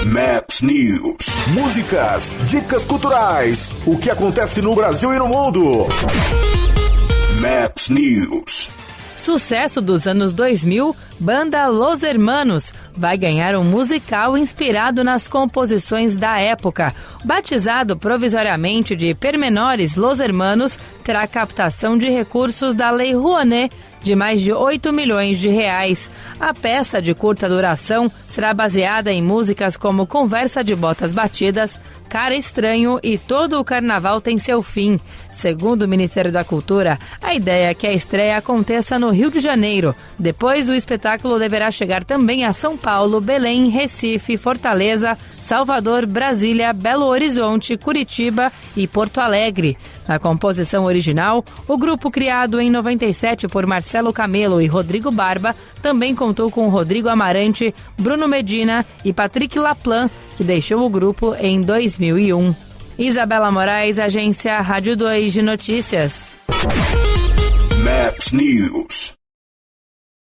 Maps News. Músicas, dicas culturais, o que acontece no Brasil e no mundo. Maps News. Sucesso dos anos 2000, banda Los Hermanos vai ganhar um musical inspirado nas composições da época. Batizado provisoriamente de Pormenores Los Hermanos, terá captação de recursos da Lei Rouanet de mais de 8 milhões de reais. A peça de curta duração será baseada em músicas como Conversa de Botas Batidas, Cara Estranho e Todo o Carnaval Tem Seu Fim. Segundo o Ministério da Cultura, a ideia é que a estreia aconteça no Rio de Janeiro. Depois, o espetáculo deverá chegar também a São Paulo, Belém, Recife, Fortaleza, Salvador, Brasília, Belo Horizonte, Curitiba e Porto Alegre. Na composição original, o grupo criado em 97 por Marcelo Camelo e Rodrigo Barba também contou com Rodrigo Amarante, Bruno Medina e Patrick Laplan, que deixou o grupo em 2001. Isabela Moraes, Agência Rádio 2 de Notícias. Maps News.